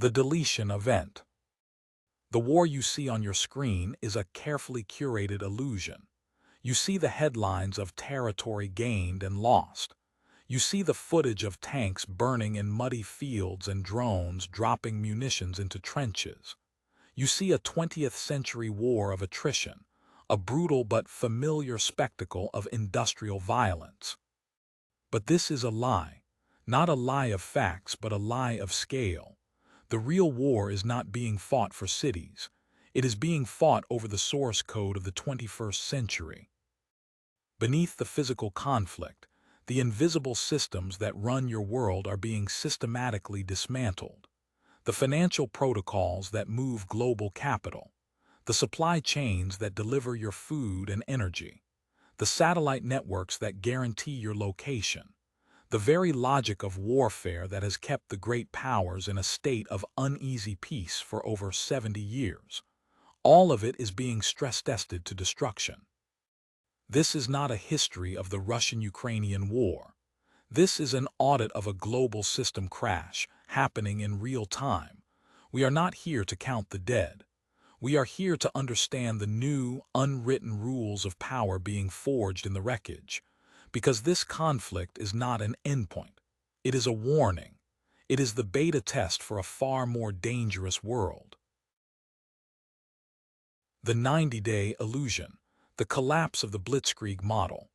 The deletion event. The war you see on your screen is a carefully curated illusion. You see the headlines of territory gained and lost. You see the footage of tanks burning in muddy fields and drones dropping munitions into trenches. You see a 20th century war of attrition, a brutal but familiar spectacle of industrial violence. But this is a lie. Not a lie of facts, but a lie of scale. The real war is not being fought for cities. It is being fought over the source code of the 21st century. Beneath the physical conflict, the invisible systems that run your world are being systematically dismantled. The financial protocols that move global capital, the supply chains that deliver your food and energy, the satellite networks that guarantee your location, the very logic of warfare that has kept the great powers in a state of uneasy peace for over 70 years. All of it is being stress-tested to destruction. This is not a history of the Russian-Ukrainian War. This is an audit of a global system crash happening in real time. We are not here to count the dead. We are here to understand the new, unwritten rules of power being forged in the wreckage. Because this conflict is not an endpoint. It is a warning. It is the beta test for a far more dangerous world. The 90-day illusion. The collapse of the Blitzkrieg model.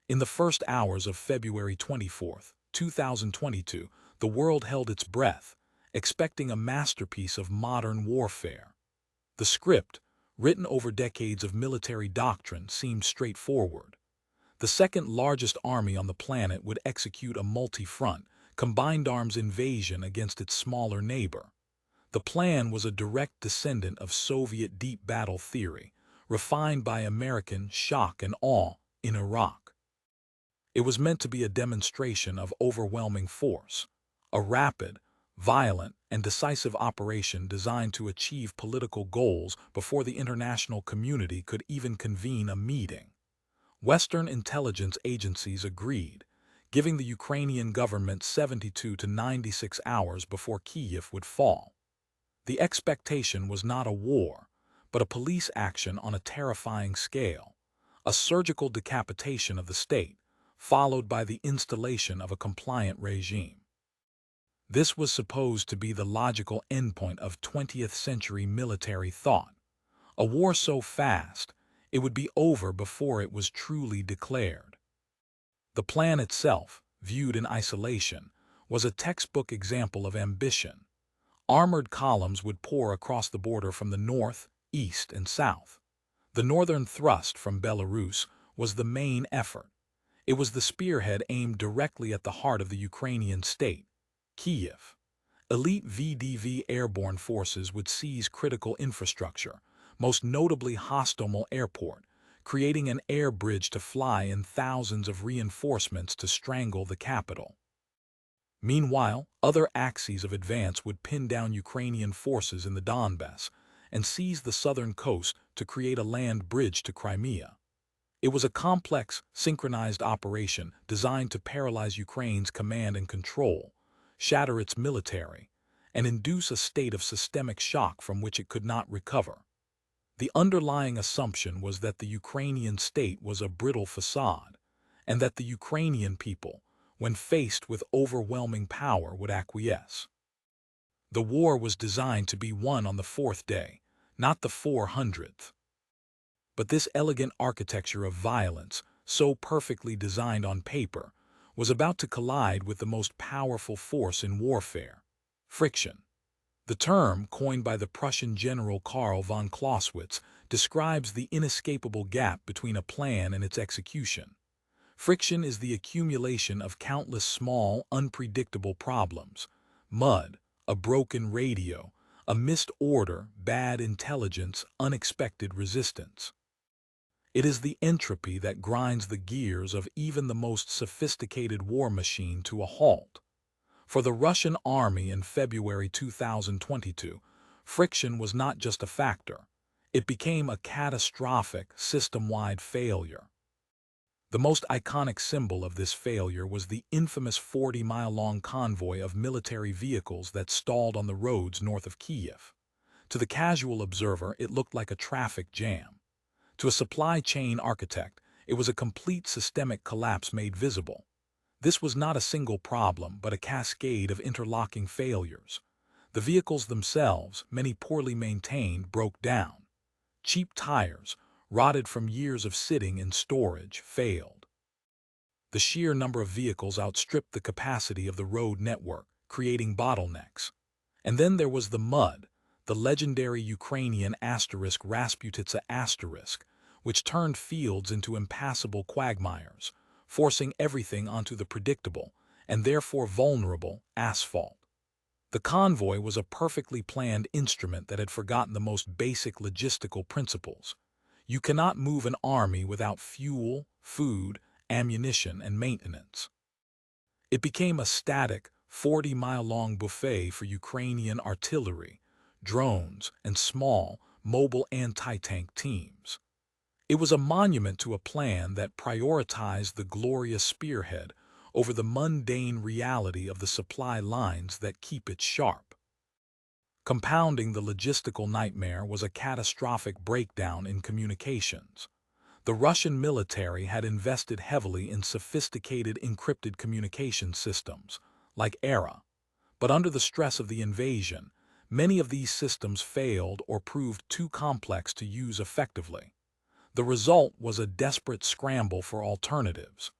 In the first hours of February 24, 2022, the world held its breath, expecting a masterpiece of modern warfare. The script, written over decades of military doctrine, seemed straightforward. The second largest army on the planet would execute a multi-front, combined arms invasion against its smaller neighbor. The plan was a direct descendant of Soviet deep battle theory, refined by American shock and awe in Iraq. It was meant to be a demonstration of overwhelming force, a rapid, violent, and decisive operation designed to achieve political goals before the international community could even convene a meeting. Western intelligence agencies agreed, giving the Ukrainian government 72 to 96 hours before Kyiv would fall. The expectation was not a war, but a police action on a terrifying scale, a surgical decapitation of the state, followed by the installation of a compliant regime. This was supposed to be the logical endpoint of 20th century military thought. A war so fast, it would be over before it was truly declared. The plan itself, viewed in isolation, was a textbook example of ambition. Armored columns would pour across the border from the north, east, and south. The northern thrust from Belarus was the main effort. It was the spearhead aimed directly at the heart of the Ukrainian state, Kyiv. Elite VDV airborne forces would seize critical infrastructure, most notably Hostomel Airport, creating an air bridge to fly in thousands of reinforcements to strangle the capital. Meanwhile, other axes of advance would pin down Ukrainian forces in the Donbass and seize the southern coast to create a land bridge to Crimea. It was a complex, synchronized operation designed to paralyze Ukraine's command and control, shatter its military, and induce a state of systemic shock from which it could not recover. The underlying assumption was that the Ukrainian state was a brittle facade, and that the Ukrainian people, when faced with overwhelming power, would acquiesce. The war was designed to be won on the fourth day, not the 400th. But this elegant architecture of violence, so perfectly designed on paper, was about to collide with the most powerful force in warfare: friction. The term, coined by the Prussian general Karl von Clausewitz, describes the inescapable gap between a plan and its execution. Friction is the accumulation of countless small, unpredictable problems: mud, a broken radio, a missed order, bad intelligence, unexpected resistance. It is the entropy that grinds the gears of even the most sophisticated war machine to a halt. For the Russian army in February 2022, friction was not just a factor. It became a catastrophic, system-wide failure. The most iconic symbol of this failure was the infamous 40-mile-long convoy of military vehicles that stalled on the roads north of Kiev. To the casual observer, it looked like a traffic jam. To a supply chain architect, it was a complete systemic collapse made visible. This was not a single problem, but a cascade of interlocking failures. The vehicles themselves, many poorly maintained, broke down. Cheap tires, rotted from years of sitting in storage, failed. The sheer number of vehicles outstripped the capacity of the road network, creating bottlenecks. And then there was the mud, the legendary Ukrainian *Rasputitsa*, which turned fields into impassable quagmires, forcing everything onto the predictable, and therefore vulnerable, asphalt. The convoy was a perfectly planned instrument that had forgotten the most basic logistical principles. You cannot move an army without fuel, food, ammunition, and maintenance. It became a static, 40-mile-long buffet for Ukrainian artillery, drones, and small, mobile anti-tank teams. It was a monument to a plan that prioritized the glorious spearhead over the mundane reality of the supply lines that keep it sharp. Compounding the logistical nightmare was a catastrophic breakdown in communications. The Russian military had invested heavily in sophisticated encrypted communication systems, like ERA, but under the stress of the invasion, many of these systems failed or proved too complex to use effectively. The result was a desperate scramble for alternatives.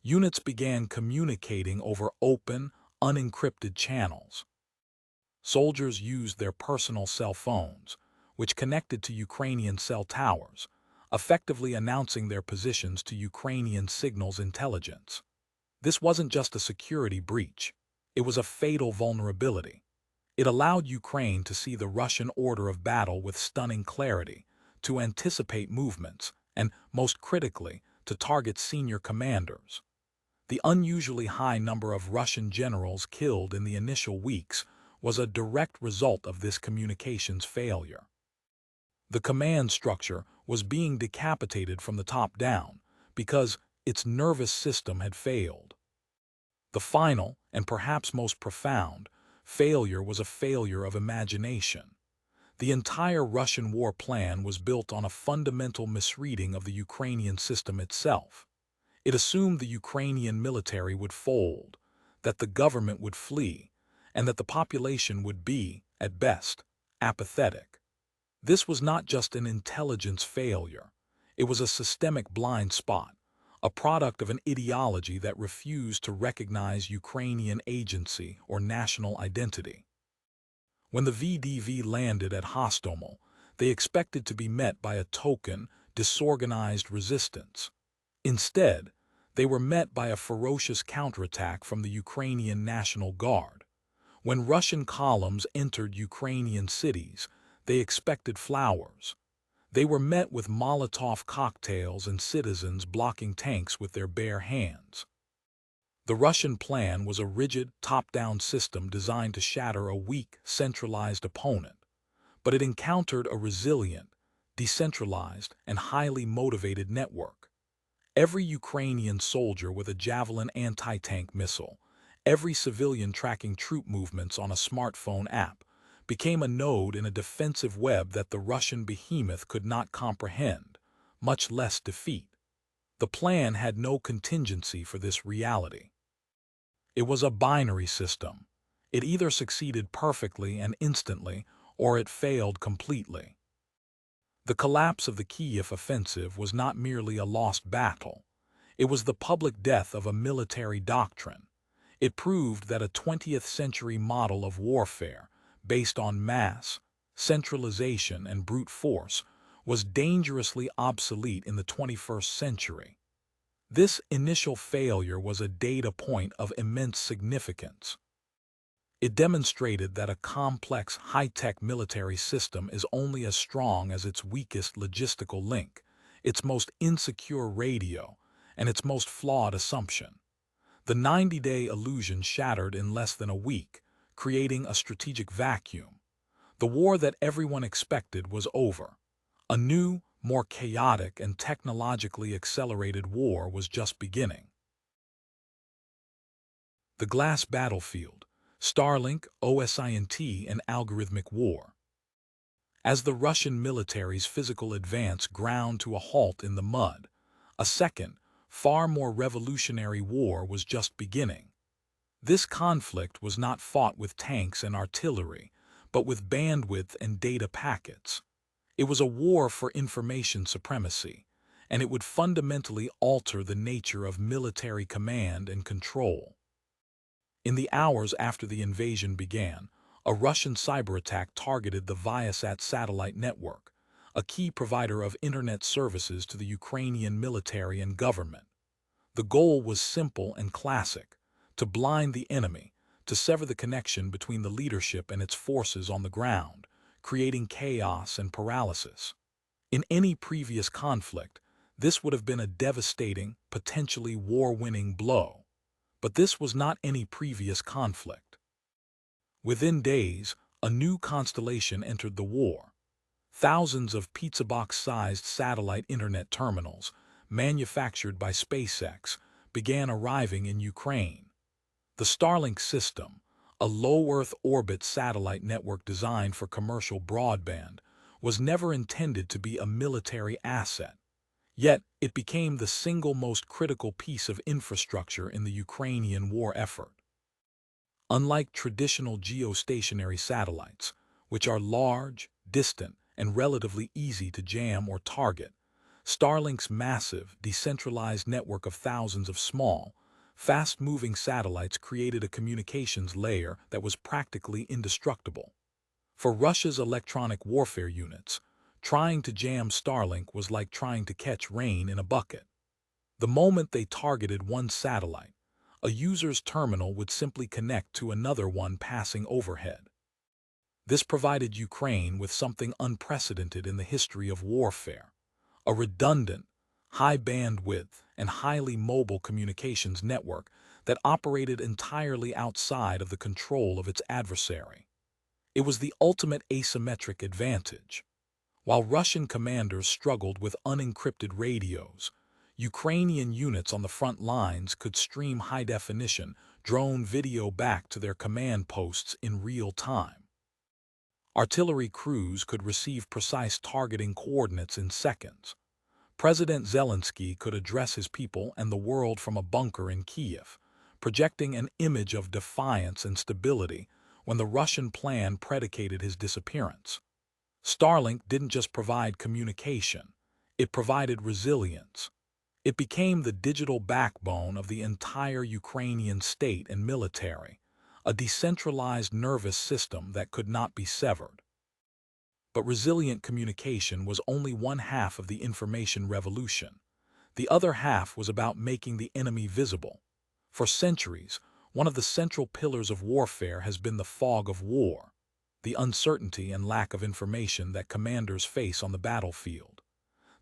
Units began communicating over open, unencrypted channels. Soldiers used their personal cell phones, which connected to Ukrainian cell towers, effectively announcing their positions to Ukrainian signals intelligence. This wasn't just a security breach. It was a fatal vulnerability. It allowed Ukraine to see the Russian order of battle with stunning clarity, to anticipate movements, and, most critically, to target senior commanders. The unusually high number of Russian generals killed in the initial weeks was a direct result of this communications failure. The command structure was being decapitated from the top down because its nervous system had failed. The final, and perhaps most profound, failure was a failure of imagination. The entire Russian war plan was built on a fundamental misreading of the Ukrainian system itself. It assumed the Ukrainian military would fold, that the government would flee, and that the population would be, at best, apathetic. This was not just an intelligence failure. It was a systemic blind spot, a product of an ideology that refused to recognize Ukrainian agency or national identity. When the VDV landed at Hostomel, they expected to be met by a token, disorganized resistance. Instead, they were met by a ferocious counterattack from the Ukrainian National Guard. When Russian columns entered Ukrainian cities, they expected flowers. They were met with Molotov cocktails and citizens blocking tanks with their bare hands. The Russian plan was a rigid, top-down system designed to shatter a weak, centralized opponent, but it encountered a resilient, decentralized, and highly motivated network. Every Ukrainian soldier with a Javelin anti-tank missile, every civilian tracking troop movements on a smartphone app, became a node in a defensive web that the Russian behemoth could not comprehend, much less defeat. The plan had no contingency for this reality. It was a binary system. It either succeeded perfectly and instantly, or it failed completely. The collapse of the Kiev offensive was not merely a lost battle. It was the public death of a military doctrine. It proved that a 20th-century model of warfare, based on mass, centralization, and brute force, was dangerously obsolete in the 21st century. This initial failure was a data point of immense significance. It demonstrated that a complex, high-tech military system is only as strong as its weakest logistical link, its most insecure radio, and its most flawed assumption. The 90-day illusion shattered in less than a week, creating a strategic vacuum. The war that everyone expected was over. A new, more chaotic and technologically accelerated war was just beginning. The glass battlefield, Starlink, OSINT, and algorithmic war. As the Russian military's physical advance ground to a halt in the mud, a second, far more revolutionary war was just beginning. This conflict was not fought with tanks and artillery, but with bandwidth and data packets. It was a war for information supremacy, and it would fundamentally alter the nature of military command and control. In the hours after the invasion began, a Russian cyber attack targeted the Viasat satellite network, a key provider of internet services to the Ukrainian military and government. The goal was simple and classic: to blind the enemy, to sever the connection between the leadership and its forces on the ground, creating chaos and paralysis. In any previous conflict, this would have been a devastating, potentially war-winning blow. But this was not any previous conflict. Within days, a new constellation entered the war. Thousands of pizza box-sized satellite internet terminals, manufactured by SpaceX, began arriving in Ukraine. The Starlink system, a low-Earth orbit satellite network designed for commercial broadband, was never intended to be a military asset. Yet, it became the single most critical piece of infrastructure in the Ukrainian war effort. Unlike traditional geostationary satellites, which are large, distant, and relatively easy to jam or target, Starlink's massive, decentralized network of thousands of small, fast-moving satellites created a communications layer that was practically indestructible. For Russia's electronic warfare units, trying to jam Starlink was like trying to catch rain in a bucket. The moment they targeted one satellite, a user's terminal would simply connect to another one passing overhead. This provided Ukraine with something unprecedented in the history of warfare: a redundant, high bandwidth, and highly mobile communications network that operated entirely outside of the control of its adversary. It was the ultimate asymmetric advantage. While Russian commanders struggled with unencrypted radios, Ukrainian units on the front lines could stream high-definition drone video back to their command posts in real time. Artillery crews could receive precise targeting coordinates in seconds. President Zelensky could address his people and the world from a bunker in Kiev, projecting an image of defiance and stability when the Russian plan predicated his disappearance. Starlink didn't just provide communication, it provided resilience. It became the digital backbone of the entire Ukrainian state and military, a decentralized nervous system that could not be severed. But resilient communication was only one half of the information revolution. The other half was about making the enemy visible. For centuries, one of the central pillars of warfare has been the fog of war, the uncertainty and lack of information that commanders face on the battlefield.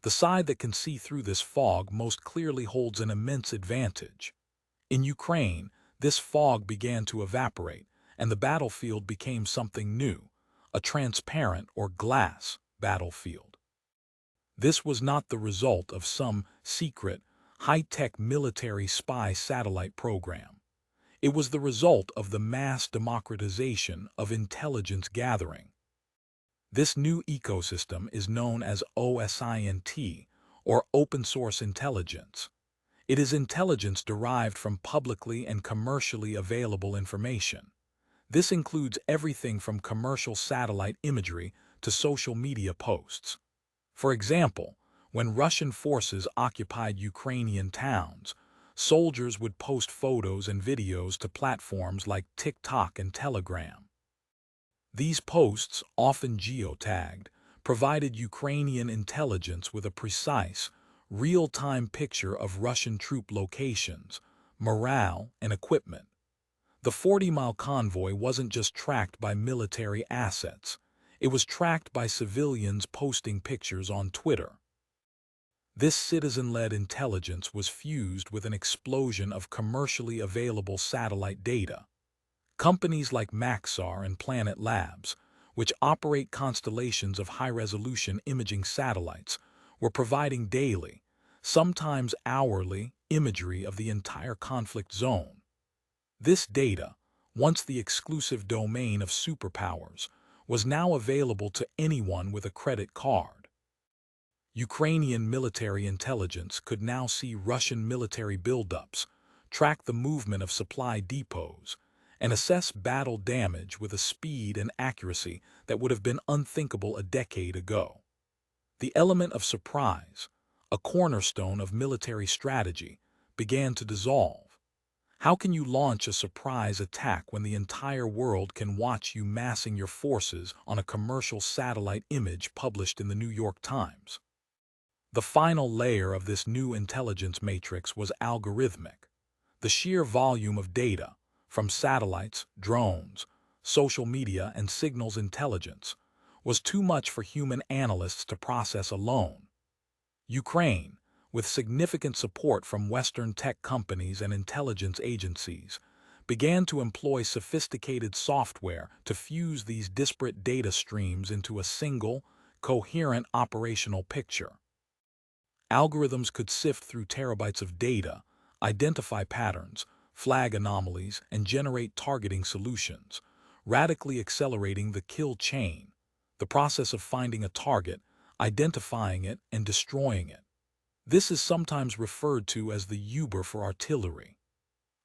The side that can see through this fog most clearly holds an immense advantage. In Ukraine, this fog began to evaporate, and the battlefield became something new: a transparent or glass battlefield. This was not the result of some secret, high-tech military spy satellite program. It was the result of the mass democratization of intelligence gathering. This new ecosystem is known as OSINT, or Open Source Intelligence. It is intelligence derived from publicly and commercially available information. This includes everything from commercial satellite imagery to social media posts. For example, when Russian forces occupied Ukrainian towns, soldiers would post photos and videos to platforms like TikTok and Telegram. These posts, often geotagged, provided Ukrainian intelligence with a precise, real-time picture of Russian troop locations, morale, and equipment. The 40-mile convoy wasn't just tracked by military assets. It was tracked by civilians posting pictures on Twitter. This citizen-led intelligence was fused with an explosion of commercially available satellite data. Companies like Maxar and Planet Labs, which operate constellations of high-resolution imaging satellites, were providing daily, sometimes hourly, imagery of the entire conflict zone. This data, once the exclusive domain of superpowers, was now available to anyone with a credit card. Ukrainian military intelligence could now see Russian military buildups, track the movement of supply depots, and assess battle damage with a speed and accuracy that would have been unthinkable a decade ago. The element of surprise, a cornerstone of military strategy, began to dissolve. How can you launch a surprise attack when the entire world can watch you massing your forces on a commercial satellite image published in the New York Times? The final layer of this new intelligence matrix was algorithmic. The sheer volume of data, from satellites, drones, social media, and signals intelligence, was too much for human analysts to process alone. Ukraine, with significant support from Western tech companies and intelligence agencies, began to employ sophisticated software to fuse these disparate data streams into a single, coherent operational picture. Algorithms could sift through terabytes of data, identify patterns, flag anomalies, and generate targeting solutions, radically accelerating the kill chain, the process of finding a target, identifying it, and destroying it. This is sometimes referred to as the Uber for artillery.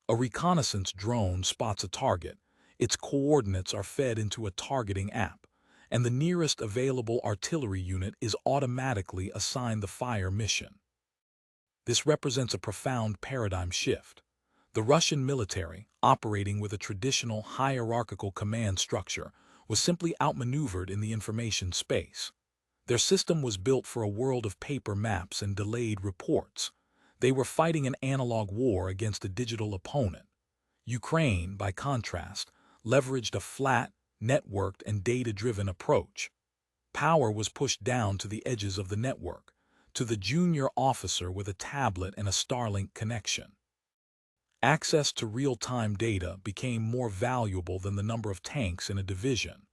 A reconnaissance drone spots a target, its coordinates are fed into a targeting app, and the nearest available artillery unit is automatically assigned the fire mission. This represents a profound paradigm shift. The Russian military, operating with a traditional hierarchical command structure, was simply outmaneuvered in the information space. Their system was built for a world of paper maps and delayed reports. They were fighting an analog war against a digital opponent. Ukraine, by contrast, leveraged a flat, networked, and data-driven approach. Power was pushed down to the edges of the network, to the junior officer with a tablet and a Starlink connection. Access to real-time data became more valuable than the number of tanks in a division.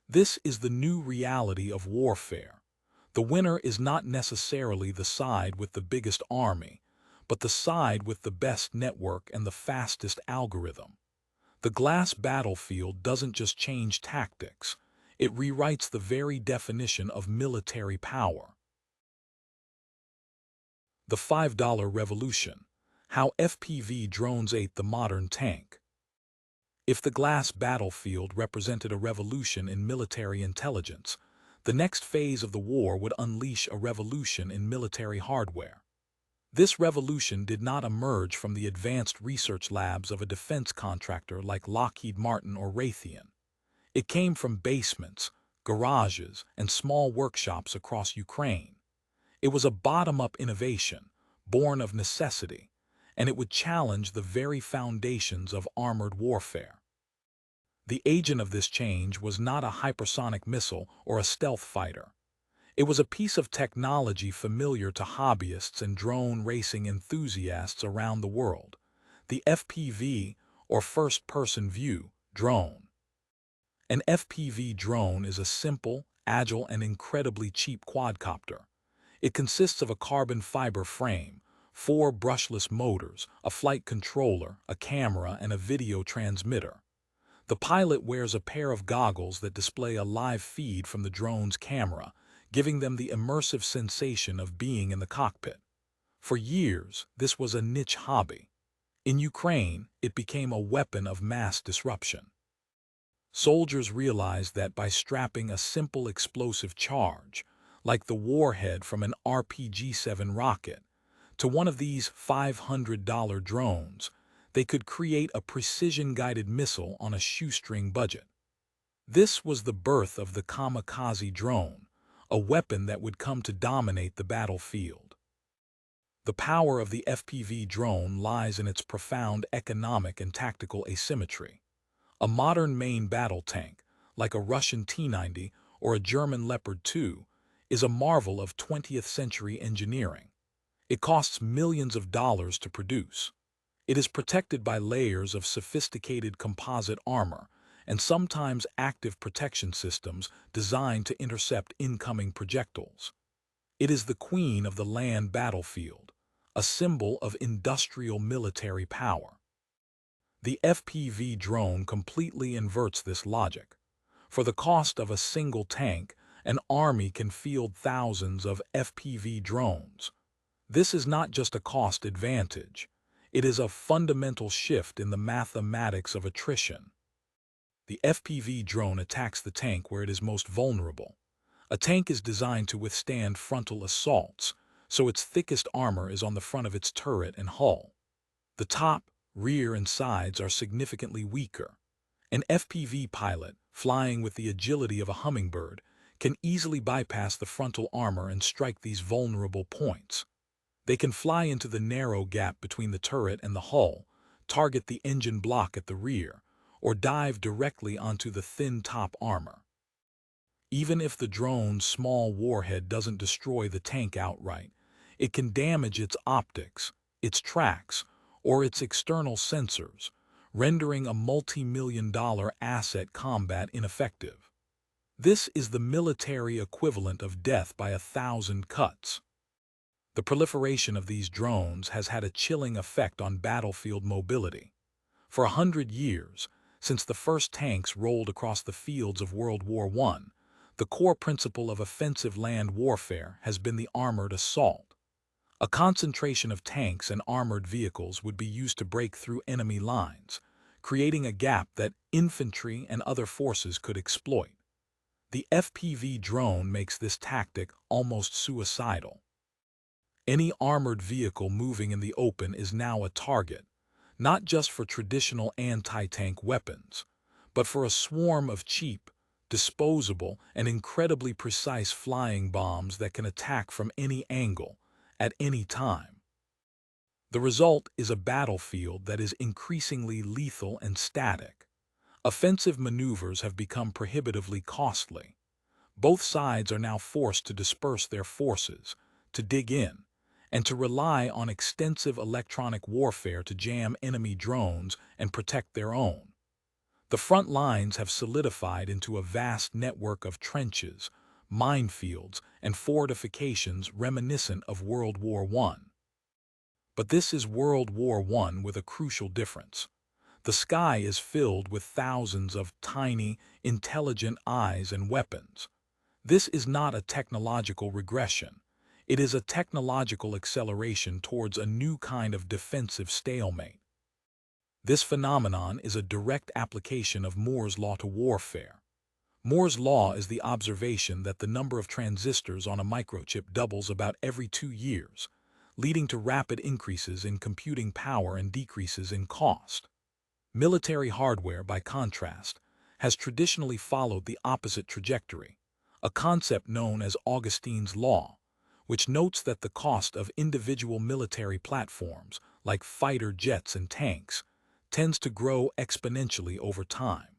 This is the new reality of warfare. The winner is not necessarily the side with the biggest army, but the side with the best network and the fastest algorithm. The glass battlefield doesn't just change tactics, it rewrites the very definition of military power. The $5 revolution. How FPV drones ate the modern tank. If the glass battlefield represented a revolution in military intelligence, the next phase of the war would unleash a revolution in military hardware. This revolution did not emerge from the advanced research labs of a defense contractor like Lockheed Martin or Raytheon. It came from basements, garages, and small workshops across Ukraine. It was a bottom-up innovation, born of necessity, and it would challenge the very foundations of armored warfare. The agent of this change was not a hypersonic missile or a stealth fighter. It was a piece of technology familiar to hobbyists and drone racing enthusiasts around the world, the FPV, or first-person view, drone. An FPV drone is a simple, agile, and incredibly cheap quadcopter. It consists of a carbon fiber frame, 4 brushless motors, a flight controller, a camera, and a video transmitter. The pilot wears a pair of goggles that display a live feed from the drone's camera, giving them the immersive sensation of being in the cockpit. For years, this was a niche hobby. In Ukraine, it became a weapon of mass disruption. Soldiers realized that by strapping a simple explosive charge, like the warhead from an RPG-7 rocket, to one of these $500 drones, they could create a precision-guided missile on a shoestring budget. This was the birth of the kamikaze drone, a weapon that would come to dominate the battlefield. The power of the FPV drone lies in its profound economic and tactical asymmetry. A modern main battle tank, like a Russian T-90 or a German Leopard 2, is a marvel of 20th century engineering. It costs millions of dollars to produce. It is protected by layers of sophisticated composite armor and sometimes active protection systems designed to intercept incoming projectiles. It is the queen of the land battlefield, a symbol of industrial military power. The FPV drone completely inverts this logic. For the cost of a single tank, an army can field thousands of FPV drones. This is not just a cost advantage. It is a fundamental shift in the mathematics of attrition. The FPV drone attacks the tank where it is most vulnerable. A tank is designed to withstand frontal assaults, so its thickest armor is on the front of its turret and hull. The top, rear, and sides are significantly weaker. An FPV pilot, flying with the agility of a hummingbird, can easily bypass the frontal armor and strike these vulnerable points. They can fly into the narrow gap between the turret and the hull, target the engine block at the rear, or dive directly onto the thin top armor. Even if the drone's small warhead doesn't destroy the tank outright, it can damage its optics, its tracks, or its external sensors, rendering a multi-million-dollar asset combat ineffective. This is the military equivalent of death by 1,000 cuts. The proliferation of these drones has had a chilling effect on battlefield mobility. For 100 years, since the first tanks rolled across the fields of World War I, the core principle of offensive land warfare has been the armored assault. A concentration of tanks and armored vehicles would be used to break through enemy lines, creating a gap that infantry and other forces could exploit. The FPV drone makes this tactic almost suicidal. Any armored vehicle moving in the open is now a target, not just for traditional anti-tank weapons, but for a swarm of cheap, disposable, and incredibly precise flying bombs that can attack from any angle, at any time. The result is a battlefield that is increasingly lethal and static. Offensive maneuvers have become prohibitively costly. Both sides are now forced to disperse their forces, to dig in, and to rely on extensive electronic warfare to jam enemy drones and protect their own. The front lines have solidified into a vast network of trenches, minefields, and fortifications reminiscent of World War I. But this is World War I with a crucial difference. The sky is filled with thousands of tiny, intelligent eyes and weapons. This is not a technological regression. It is a technological acceleration towards a new kind of defensive stalemate. This phenomenon is a direct application of Moore's law to warfare. Moore's law is the observation that the number of transistors on a microchip doubles about every 2 years, leading to rapid increases in computing power and decreases in cost. Military hardware, by contrast, has traditionally followed the opposite trajectory, a concept known as Augustine's law, which notes that the cost of individual military platforms, like fighter jets and tanks, tends to grow exponentially over time.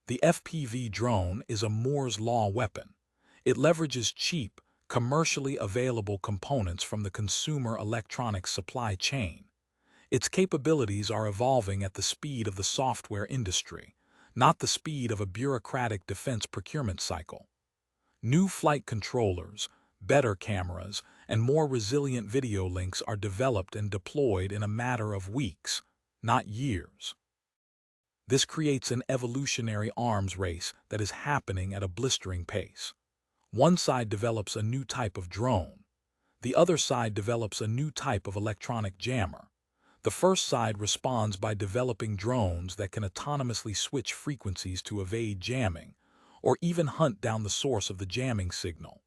The FPV drone is a Moore's law weapon. It leverages cheap, commercially available components from the consumer electronics supply chain. Its capabilities are evolving at the speed of the software industry, not the speed of a bureaucratic defense procurement cycle. New flight controllers, better cameras, and more resilient video links are developed and deployed in a matter of weeks, not years. This creates an evolutionary arms race that is happening at a blistering pace. One side develops a new type of drone. The other side develops a new type of electronic jammer. The first side responds by developing drones that can autonomously switch frequencies to evade jamming, or even hunt down the source of the jamming signal.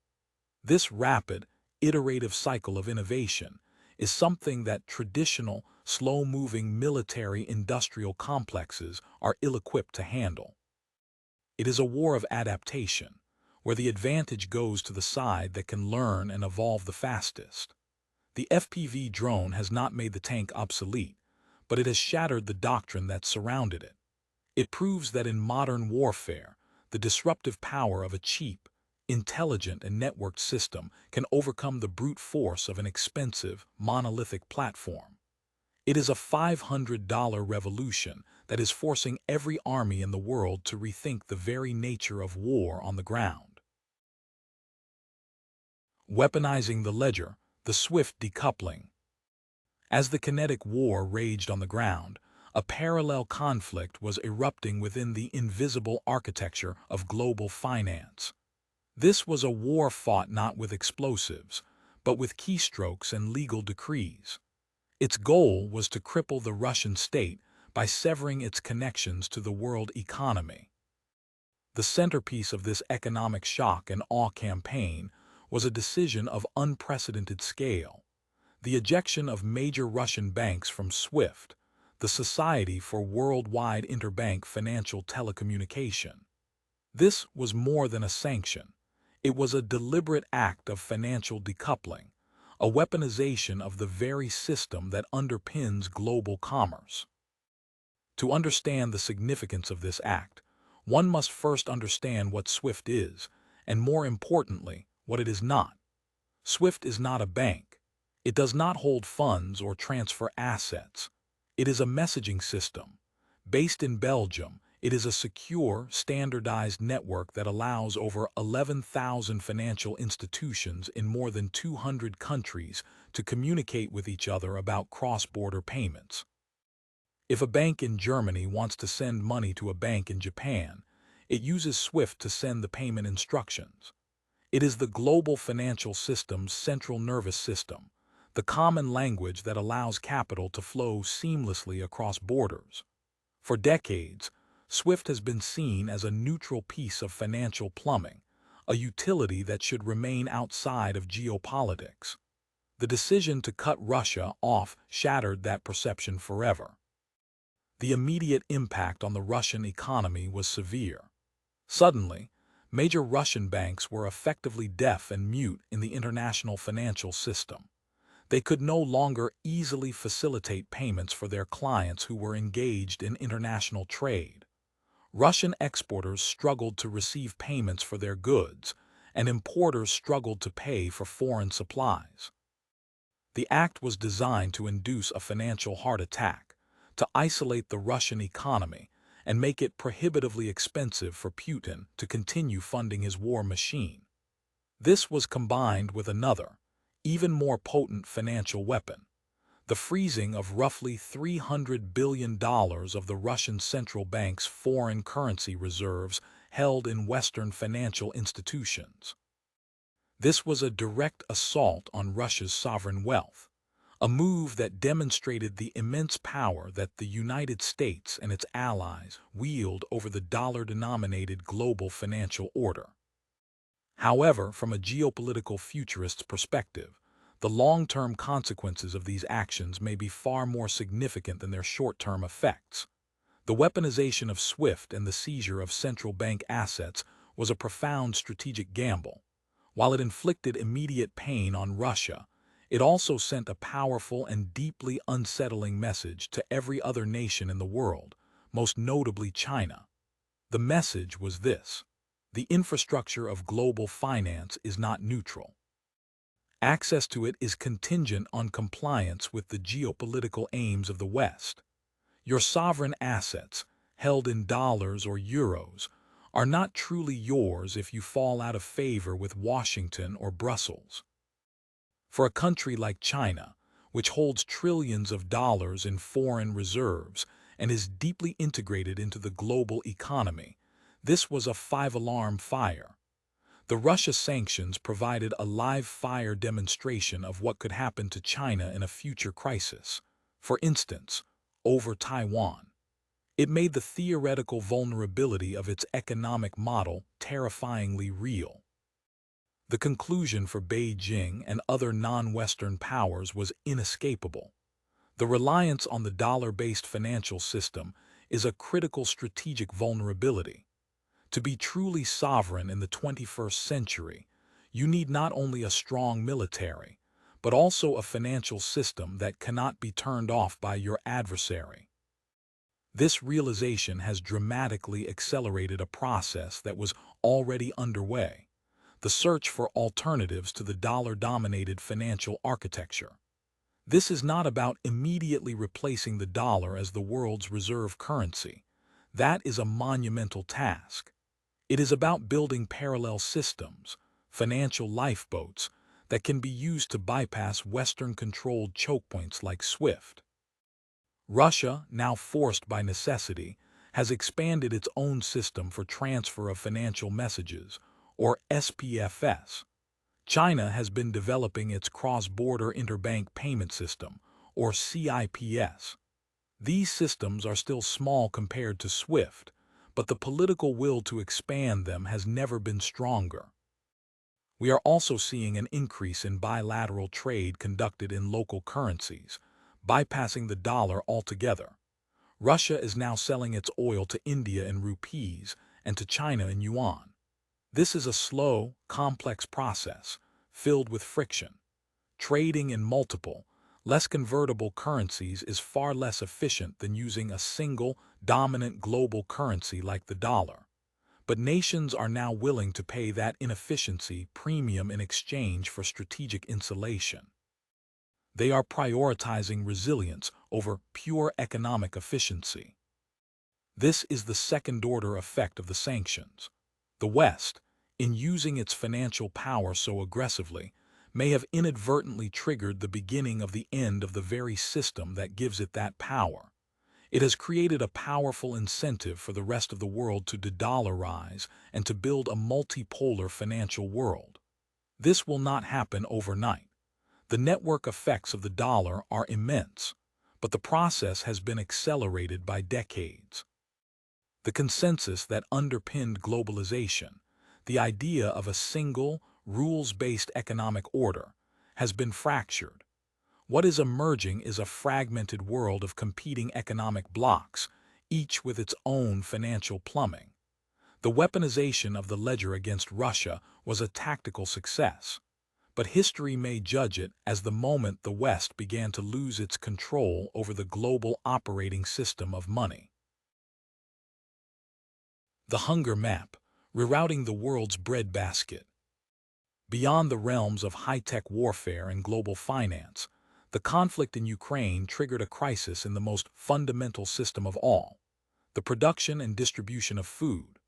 This rapid, iterative cycle of innovation is something that traditional, slow-moving military-industrial complexes are ill-equipped to handle. It is a war of adaptation, where the advantage goes to the side that can learn and evolve the fastest. The FPV drone has not made the tank obsolete, but it has shattered the doctrine that surrounded it. It proves that in modern warfare, the disruptive power of a cheap, intelligent and networked system can overcome the brute force of an expensive, monolithic platform. It is a $500 revolution that is forcing every army in the world to rethink the very nature of war on the ground. Weaponizing the ledger, the swift decoupling. As the kinetic war raged on the ground, a parallel conflict was erupting within the invisible architecture of global finance. This was a war fought not with explosives, but with keystrokes and legal decrees. Its goal was to cripple the Russian state by severing its connections to the world economy. The centerpiece of this economic shock and awe campaign was a decision of unprecedented scale: the ejection of major Russian banks from SWIFT, the Society for Worldwide Interbank Financial Telecommunication. This was more than a sanction. It was a deliberate act of financial decoupling, a weaponization of the very system that underpins global commerce. To understand the significance of this act, one must first understand what SWIFT is, and more importantly, what it is not. SWIFT is not a bank. It does not hold funds or transfer assets. It is a messaging system. Based in Belgium, it is a secure, standardized network that allows over 11,000 financial institutions in more than 200 countries to communicate with each other about cross-border payments. If a bank in Germany wants to send money to a bank in Japan, it uses SWIFT to send the payment instructions. It is the global financial system's central nervous system, the common language that allows capital to flow seamlessly across borders. For decades, SWIFT has been seen as a neutral piece of financial plumbing, a utility that should remain outside of geopolitics. The decision to cut Russia off shattered that perception forever. The immediate impact on the Russian economy was severe. Suddenly, major Russian banks were effectively deaf and mute in the international financial system. They could no longer easily facilitate payments for their clients who were engaged in international trade. Russian exporters struggled to receive payments for their goods, and importers struggled to pay for foreign supplies. The act was designed to induce a financial heart attack, to isolate the Russian economy and make it prohibitively expensive for Putin to continue funding his war machine. This was combined with another, even more potent financial weapon: the freezing of roughly $300 billion of the Russian central bank's foreign currency reserves held in Western financial institutions. This was a direct assault on Russia's sovereign wealth, a move that demonstrated the immense power that the United States and its allies wield over the dollar-denominated global financial order. However, from a geopolitical futurist's perspective, the long-term consequences of these actions may be far more significant than their short-term effects. The weaponization of SWIFT and the seizure of central bank assets was a profound strategic gamble. While it inflicted immediate pain on Russia, it also sent a powerful and deeply unsettling message to every other nation in the world, most notably China. The message was this: the infrastructure of global finance is not neutral. Access to it is contingent on compliance with the geopolitical aims of the West. Your sovereign assets, held in dollars or euros, are not truly yours if you fall out of favor with Washington or Brussels. For a country like China, which holds trillions of dollars in foreign reserves and is deeply integrated into the global economy, this was a five-alarm fire. The Russia sanctions provided a live-fire demonstration of what could happen to China in a future crisis. For instance, over Taiwan. It made the theoretical vulnerability of its economic model terrifyingly real. The conclusion for Beijing and other non-Western powers was inescapable. The reliance on the dollar-based financial system is a critical strategic vulnerability. To be truly sovereign in the 21st century, you need not only a strong military, but also a financial system that cannot be turned off by your adversary. This realization has dramatically accelerated a process that was already underway: the search for alternatives to the dollar-dominated financial architecture. This is not about immediately replacing the dollar as the world's reserve currency. That is a monumental task. It is about building parallel systems, financial lifeboats, that can be used to bypass Western-controlled chokepoints like SWIFT. Russia, now forced by necessity, has expanded its own system for transfer of financial messages, or SPFS. China has been developing its cross-border interbank payment system, or CIPS. These systems are still small compared to SWIFT, but the political will to expand them has never been stronger. We are also seeing an increase in bilateral trade conducted in local currencies, bypassing the dollar altogether. Russia is now selling its oil to India in rupees and to China in yuan. This is a slow, complex process, filled with friction. Trading in multiple, less convertible currencies is far less efficient than using a single, dominant global currency like the dollar. But nations are now willing to pay that inefficiency premium in exchange for strategic insulation. They are prioritizing resilience over pure economic efficiency. This is the second-order effect of the sanctions. The West, in using its financial power so aggressively, may have inadvertently triggered the beginning of the end of the very system that gives it that power. It has created a powerful incentive for the rest of the world to de-dollarize and to build a multipolar financial world. This will not happen overnight. The network effects of the dollar are immense, but the process has been accelerated by decades. The consensus that underpinned globalization, the idea of a single, rules-based economic order, has been fractured. What is emerging is a fragmented world of competing economic blocks, each with its own financial plumbing. The weaponization of the ledger against Russia was a tactical success, but history may judge it as the moment the West began to lose its control over the global operating system of money. The hunger map, rerouting the world's breadbasket. Beyond the realms of high-tech warfare and global finance, the conflict in Ukraine triggered a crisis in the most fundamental system of all, the production and distribution of food.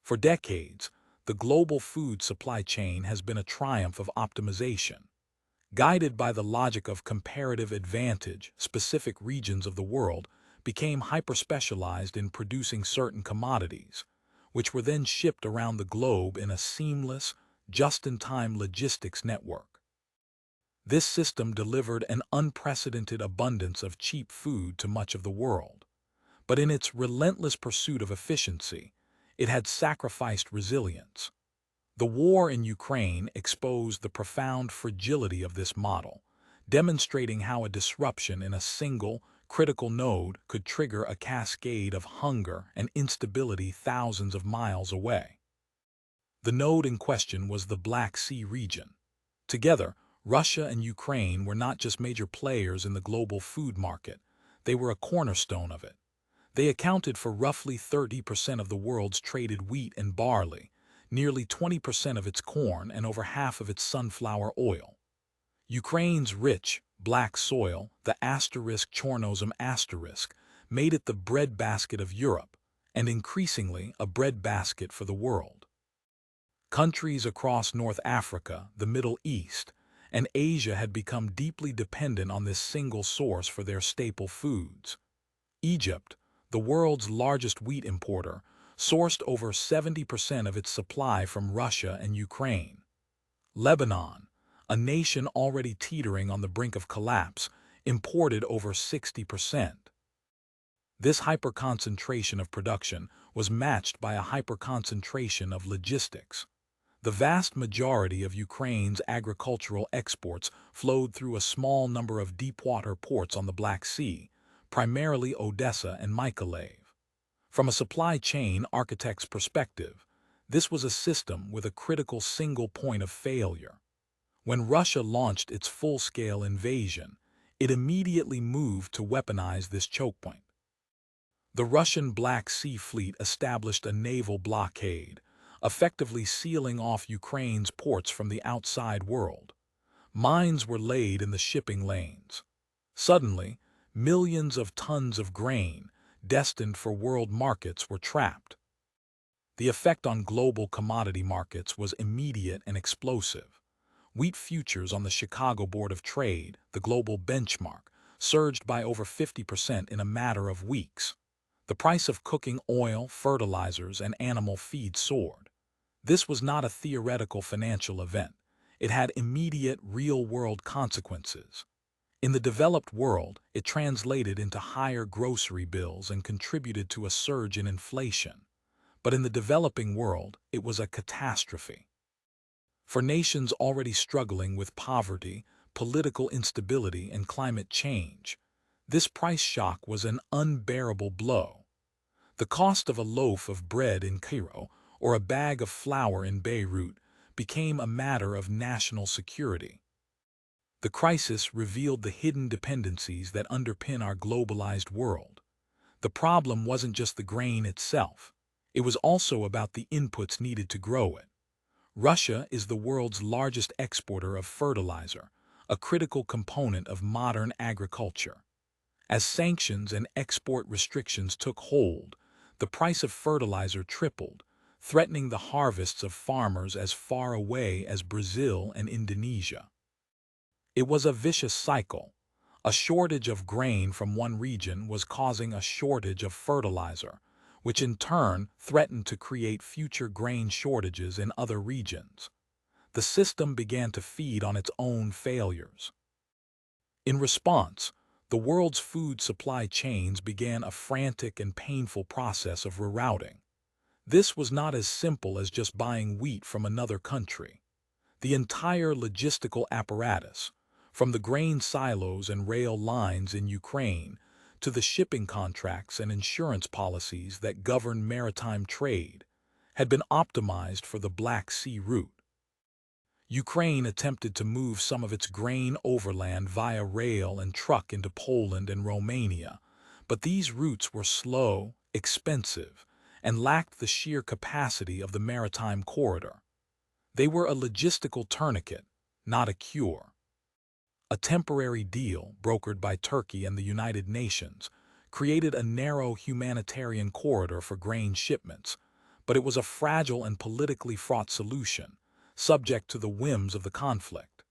For decades, the global food supply chain has been a triumph of optimization. Guided by the logic of comparative advantage, specific regions of the world became hyper-specialized in producing certain commodities, which were then shipped around the globe in a seamless, just-in-time logistics network. This system delivered an unprecedented abundance of cheap food to much of the world. But in its relentless pursuit of efficiency, it had sacrificed resilience. The war in Ukraine exposed the profound fragility of this model, demonstrating how a disruption in a single, critical node could trigger a cascade of hunger and instability thousands of miles away. The node in question was the Black Sea region. Together, Russia and Ukraine were not just major players in the global food market, they were a cornerstone of it. They accounted for roughly 30% of the world's traded wheat and barley, nearly 20% of its corn, and over half of its sunflower oil. Ukraine's rich, black soil, the Chornozem asterisk, made it the breadbasket of Europe, and increasingly a breadbasket for the world. Countries across North Africa, the Middle East, and Asia had become deeply dependent on this single source for their staple foods. Egypt, the world's largest wheat importer, sourced over 70% of its supply from Russia and Ukraine. Lebanon, a nation already teetering on the brink of collapse, imported over 60%. This hyperconcentration of production was matched by a hyperconcentration of logistics. The vast majority of Ukraine's agricultural exports flowed through a small number of deepwater ports on the Black Sea, primarily Odessa and Mykolaiv. From a supply chain architect's perspective, this was a system with a critical single point of failure. When Russia launched its full-scale invasion, it immediately moved to weaponize this chokepoint. The Russian Black Sea Fleet established a naval blockade, effectively sealing off Ukraine's ports from the outside world. Mines were laid in the shipping lanes. Suddenly, millions of tons of grain, destined for world markets, were trapped. The effect on global commodity markets was immediate and explosive. Wheat futures on the Chicago Board of Trade, the global benchmark, surged by over 50% in a matter of weeks. The price of cooking oil, fertilizers, and animal feed soared. This was not a theoretical financial event. It had immediate, real-world consequences. In the developed world, it translated into higher grocery bills and contributed to a surge in inflation. But in the developing world, it was a catastrophe. For nations already struggling with poverty, political instability, and climate change, this price shock was an unbearable blow. The cost of a loaf of bread in Cairo or a bag of flour in Beirut became a matter of national security. The crisis revealed the hidden dependencies that underpin our globalized world. The problem wasn't just the grain itself. It was also about the inputs needed to grow it. Russia is the world's largest exporter of fertilizer, a critical component of modern agriculture. As sanctions and export restrictions took hold, the price of fertilizer tripled, threatening the harvests of farmers as far away as Brazil and Indonesia. It was a vicious cycle. A shortage of grain from one region was causing a shortage of fertilizer, which in turn threatened to create future grain shortages in other regions. The system began to feed on its own failures. In response, the world's food supply chains began a frantic and painful process of rerouting. This was not as simple as just buying wheat from another country. The entire logistical apparatus, from the grain silos and rail lines in Ukraine to the shipping contracts and insurance policies that govern maritime trade, had been optimized for the Black Sea route. Ukraine attempted to move some of its grain overland via rail and truck into Poland and Romania, but these routes were slow, expensive, and lacked the sheer capacity of the maritime corridor. They were a logistical tourniquet, not a cure. A temporary deal, brokered by Turkey and the United Nations, created a narrow humanitarian corridor for grain shipments, but it was a fragile and politically fraught solution, subject to the whims of the conflict.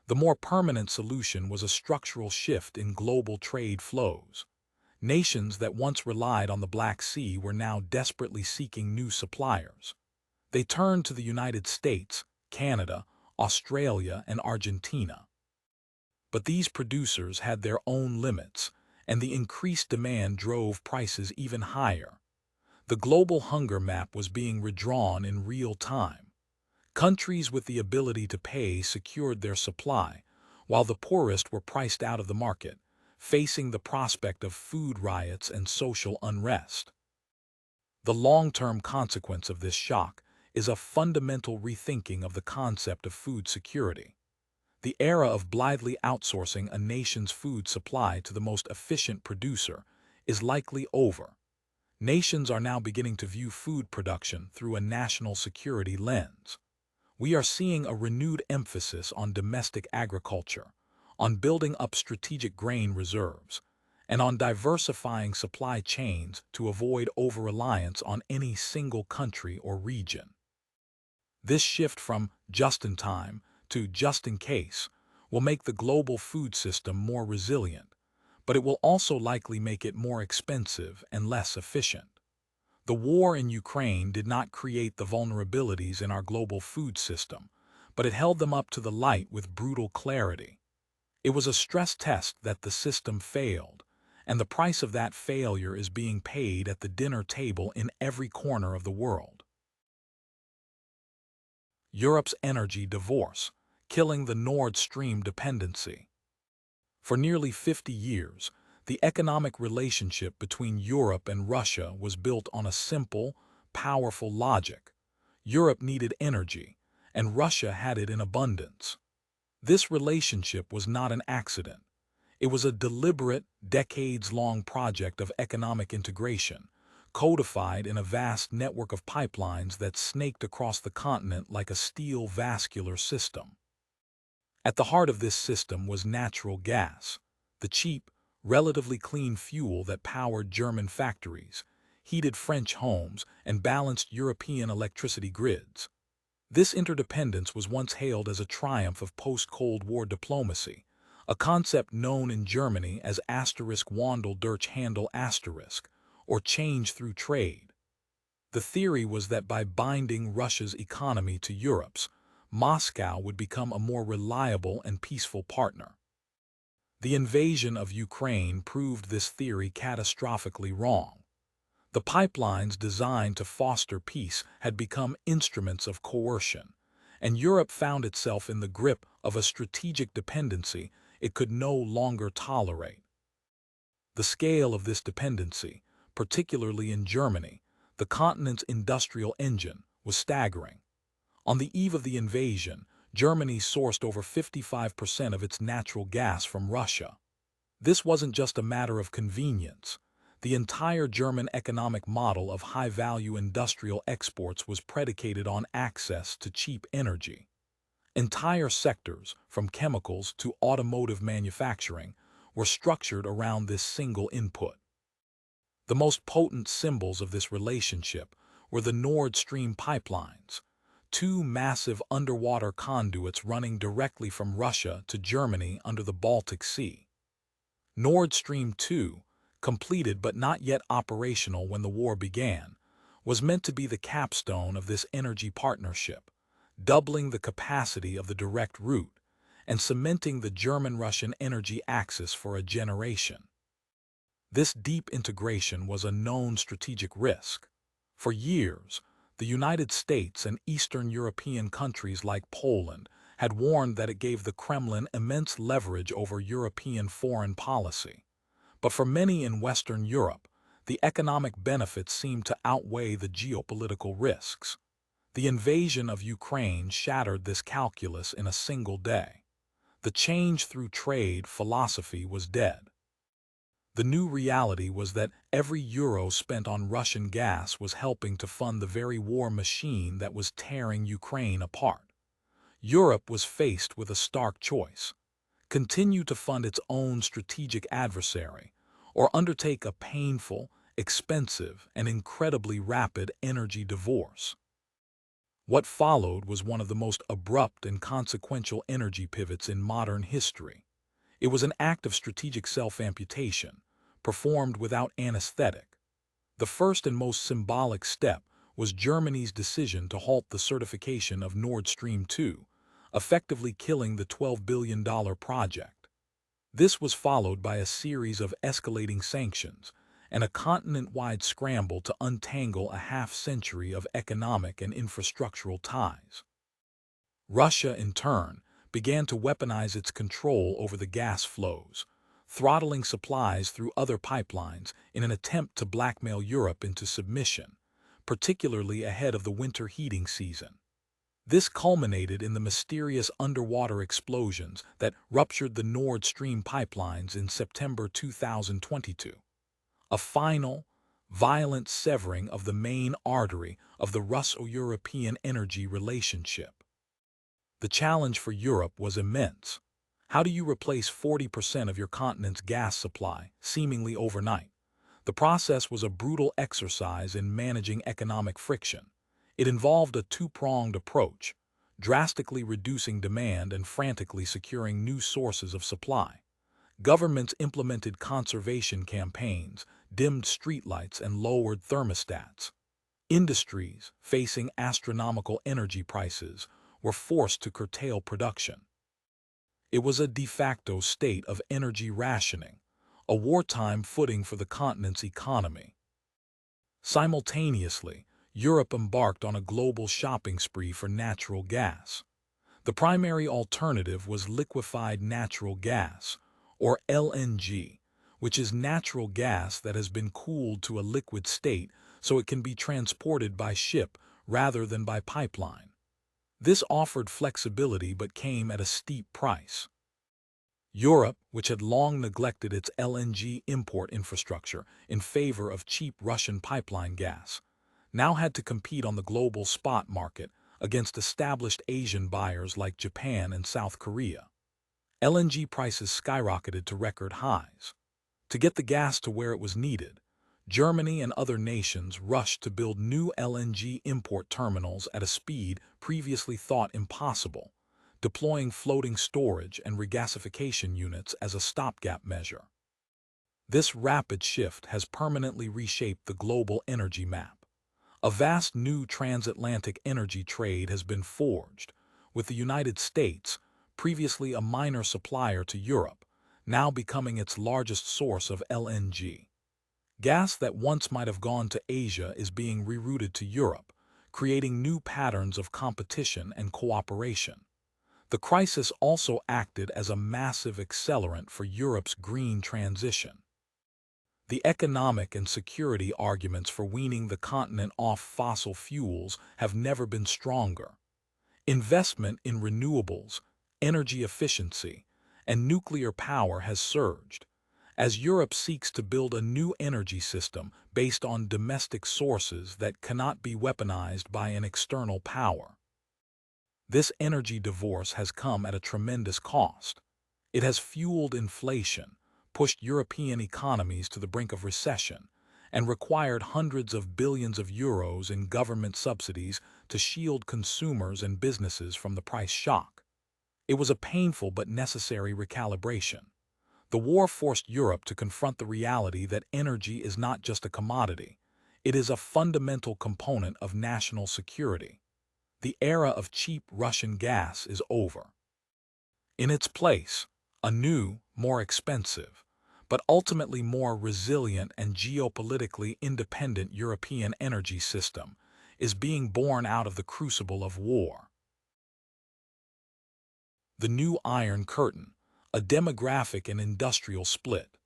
The more permanent solution was a structural shift in global trade flows. Nations that once relied on the Black Sea were now desperately seeking new suppliers. They turned to the United States, Canada, Australia, and Argentina. But these producers had their own limits, and the increased demand drove prices even higher. The global hunger map was being redrawn in real time. Countries with the ability to pay secured their supply, while the poorest were priced out of the market, facing the prospect of food riots and social unrest. The long-term consequence of this shock is a fundamental rethinking of the concept of food security. The era of blithely outsourcing a nation's food supply to the most efficient producer is likely over. Nations are now beginning to view food production through a national security lens. We are seeing a renewed emphasis on domestic agriculture, on building up strategic grain reserves, and on diversifying supply chains to avoid over-reliance on any single country or region. This shift from just-in-time to just-in-case will make the global food system more resilient, but it will also likely make it more expensive and less efficient. The war in Ukraine did not create the vulnerabilities in our global food system, but it held them up to the light with brutal clarity. It was a stress test that the system failed, and the price of that failure is being paid at the dinner table in every corner of the world. Europe's energy divorce, killing the Nord Stream dependency. For nearly 50 years, the economic relationship between Europe and Russia was built on a simple, powerful logic. Europe needed energy, and Russia had it in abundance. This relationship was not an accident. It was a deliberate, decades-long project of economic integration, codified in a vast network of pipelines that snaked across the continent like a steel vascular system. At the heart of this system was natural gas, the cheap, relatively clean fuel that powered German factories, heated French homes, and balanced European electricity grids. This interdependence was once hailed as a triumph of post-Cold War diplomacy, a concept known in Germany as Wandel durch Handel or change through trade. The theory was that by binding Russia's economy to Europe's, Moscow would become a more reliable and peaceful partner. The invasion of Ukraine proved this theory catastrophically wrong. The pipelines designed to foster peace had become instruments of coercion, and Europe found itself in the grip of a strategic dependency it could no longer tolerate. The scale of this dependency, particularly in Germany, the continent's industrial engine, was staggering. On the eve of the invasion, Germany sourced over 55% of its natural gas from Russia. This wasn't just a matter of convenience. The entire German economic model of high-value industrial exports was predicated on access to cheap energy. Entire sectors, from chemicals to automotive manufacturing, were structured around this single input. The most potent symbols of this relationship were the Nord Stream pipelines, two massive underwater conduits running directly from Russia to Germany under the Baltic Sea. Nord Stream 2, completed but not yet operational when the war began, was meant to be the capstone of this energy partnership, doubling the capacity of the direct route and cementing the German-Russian energy axis for a generation. This deep integration was a known strategic risk. For years, the United States and Eastern European countries like Poland had warned that it gave the Kremlin immense leverage over European foreign policy. But for many in Western Europe, the economic benefits seemed to outweigh the geopolitical risks. The invasion of Ukraine shattered this calculus in a single day. The change through trade philosophy was dead. The new reality was that every euro spent on Russian gas was helping to fund the very war machine that was tearing Ukraine apart. Europe was faced with a stark choice: continue to fund its own strategic adversary, or undertake a painful, expensive, and incredibly rapid energy divorce. What followed was one of the most abrupt and consequential energy pivots in modern history. It was an act of strategic self-amputation, performed without anesthetic. The first and most symbolic step was Germany's decision to halt the certification of Nord Stream 2, effectively killing the $12 billion project. This was followed by a series of escalating sanctions and a continent-wide scramble to untangle a half-century of economic and infrastructural ties. Russia, in turn, began to weaponize its control over the gas flows, throttling supplies through other pipelines in an attempt to blackmail Europe into submission, particularly ahead of the winter heating season. This culminated in the mysterious underwater explosions that ruptured the Nord Stream pipelines in September 2022. A final, violent severing of the main artery of the Russo-European energy relationship. The challenge for Europe was immense. How do you replace 40% of your continent's gas supply, seemingly overnight? The process was a brutal exercise in managing economic friction. It involved a two-pronged approach: drastically reducing demand and frantically securing new sources of supply. Governments implemented conservation campaigns, dimmed streetlights, and lowered thermostats. Industries, facing astronomical energy prices, were forced to curtail production. It was a de facto state of energy rationing, a wartime footing for the continent's economy. Simultaneously, Europe embarked on a global shopping spree for natural gas. The primary alternative was liquefied natural gas, or LNG, which is natural gas that has been cooled to a liquid state so it can be transported by ship rather than by pipeline. This offered flexibility but came at a steep price. Europe, which had long neglected its LNG import infrastructure in favor of cheap Russian pipeline gas, now had to compete on the global spot market against established Asian buyers like Japan and South Korea. LNG prices skyrocketed to record highs. To get the gas to where it was needed, Germany and other nations rushed to build new LNG import terminals at a speed previously thought impossible, deploying floating storage and regasification units as a stopgap measure. This rapid shift has permanently reshaped the global energy map. A vast new transatlantic energy trade has been forged, with the United States, previously a minor supplier to Europe, now becoming its largest source of LNG. Gas that once might have gone to Asia is being rerouted to Europe, creating new patterns of competition and cooperation. The crisis also acted as a massive accelerant for Europe's green transition. The economic and security arguments for weaning the continent off fossil fuels have never been stronger. Investment in renewables, energy efficiency, and nuclear power has surged, as Europe seeks to build a new energy system based on domestic sources that cannot be weaponized by an external power. This energy divorce has come at a tremendous cost. It has fueled inflation, pushed European economies to the brink of recession, and required hundreds of billions of euros in government subsidies to shield consumers and businesses from the price shock. It was a painful but necessary recalibration. The war forced Europe to confront the reality that energy is not just a commodity, it is a fundamental component of national security. The era of cheap Russian gas is over. In its place, a new, more expensive, but ultimately more resilient and geopolitically independent European energy system is being born out of the crucible of war. The new Iron Curtain, a demographic and industrial split.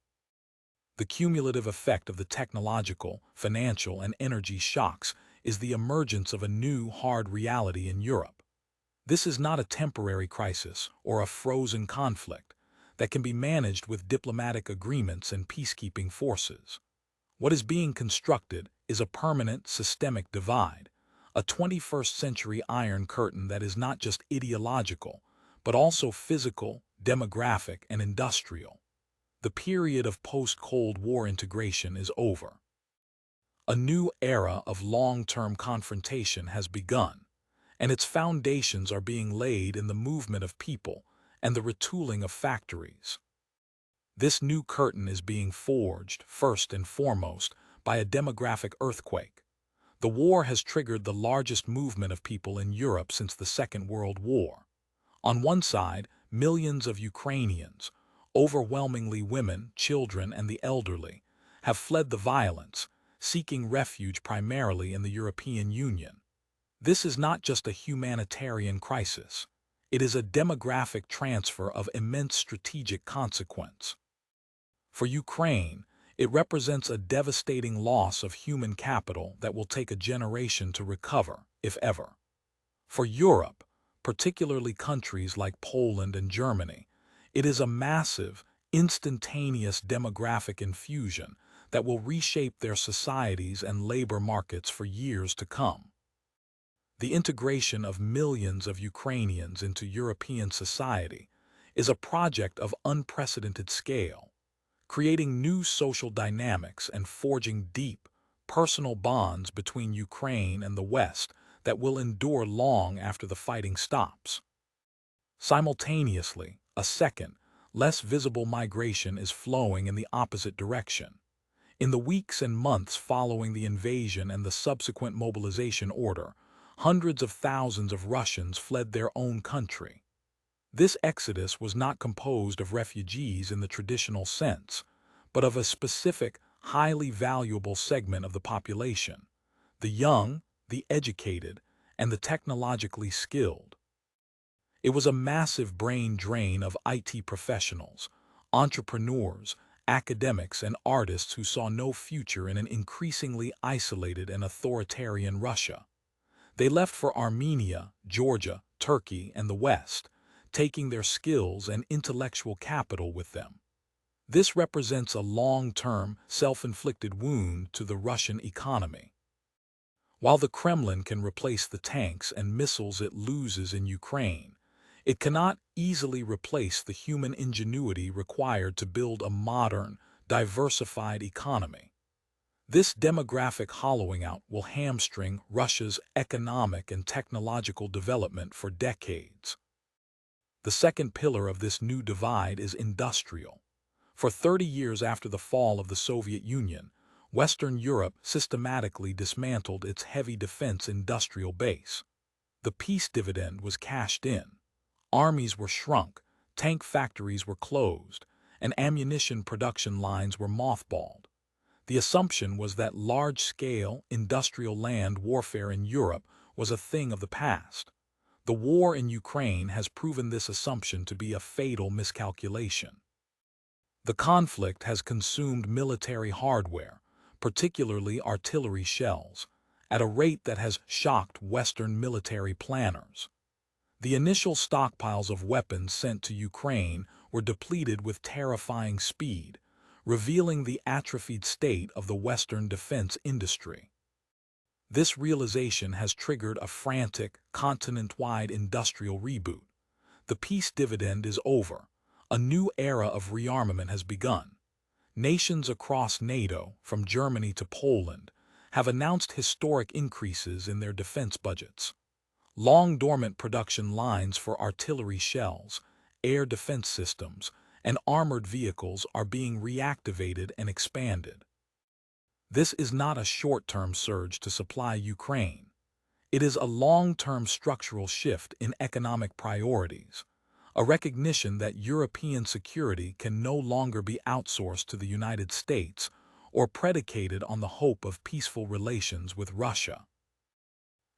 The cumulative effect of the technological, financial, and energy shocks is the emergence of a new, hard reality in Europe. This is not a temporary crisis or a frozen conflict that can be managed with diplomatic agreements and peacekeeping forces. What is being constructed is a permanent, systemic divide, a 21st century Iron Curtain that is not just ideological, but also physical, demographic, and industrial. The period of post-Cold War integration is over. A new era of long-term confrontation has begun, and its foundations are being laid in the movement of people and the retooling of factories. This new curtain is being forged, first and foremost, by a demographic earthquake. The war has triggered the largest movement of people in Europe since the Second World War. On one side, millions of Ukrainians, overwhelmingly women, children, and the elderly, have fled the violence, seeking refuge primarily in the European Union. This is not just a humanitarian crisis. It is a demographic transfer of immense strategic consequence. For Ukraine, it represents a devastating loss of human capital that will take a generation to recover, if ever. For Europe, particularly countries like Poland and Germany, it is a massive, instantaneous demographic infusion that will reshape their societies and labor markets for years to come. The integration of millions of Ukrainians into European society is a project of unprecedented scale, creating new social dynamics and forging deep, personal bonds between Ukraine and the West that will endure long after the fighting stops. Simultaneously, a second, less visible migration is flowing in the opposite direction. In the weeks and months following the invasion and the subsequent mobilization order, hundreds of thousands of Russians fled their own country. This exodus was not composed of refugees in the traditional sense, but of a specific, highly valuable segment of the population: the young, the educated, and the technologically skilled. It was a massive brain drain of IT professionals, entrepreneurs, academics, and artists who saw no future in an increasingly isolated and authoritarian Russia. They left for Armenia, Georgia, Turkey, and the West, taking their skills and intellectual capital with them. This represents a long-term, self-inflicted wound to the Russian economy. While the Kremlin can replace the tanks and missiles it loses in Ukraine, it cannot easily replace the human ingenuity required to build a modern, diversified economy. This demographic hollowing out will hamstring Russia's economic and technological development for decades. The second pillar of this new divide is industrial. For 30 years after the fall of the Soviet Union, Western Europe systematically dismantled its heavy defense industrial base. The peace dividend was cashed in. Armies were shrunk, tank factories were closed, and ammunition production lines were mothballed. The assumption was that large-scale industrial land warfare in Europe was a thing of the past. The war in Ukraine has proven this assumption to be a fatal miscalculation. The conflict has consumed military hardware, particularly artillery shells, at a rate that has shocked Western military planners. The initial stockpiles of weapons sent to Ukraine were depleted with terrifying speed, revealing the atrophied state of the Western defense industry. This realization has triggered a frantic, continent-wide industrial reboot. The peace dividend is over. A new era of rearmament has begun. Nations across NATO, from Germany to Poland, have announced historic increases in their defense budgets. Long-dormant production lines for artillery shells, air defense systems, and armored vehicles are being reactivated and expanded. This is not a short-term surge to supply Ukraine. It is a long-term structural shift in economic priorities, a recognition that European security can no longer be outsourced to the United States or predicated on the hope of peaceful relations with Russia.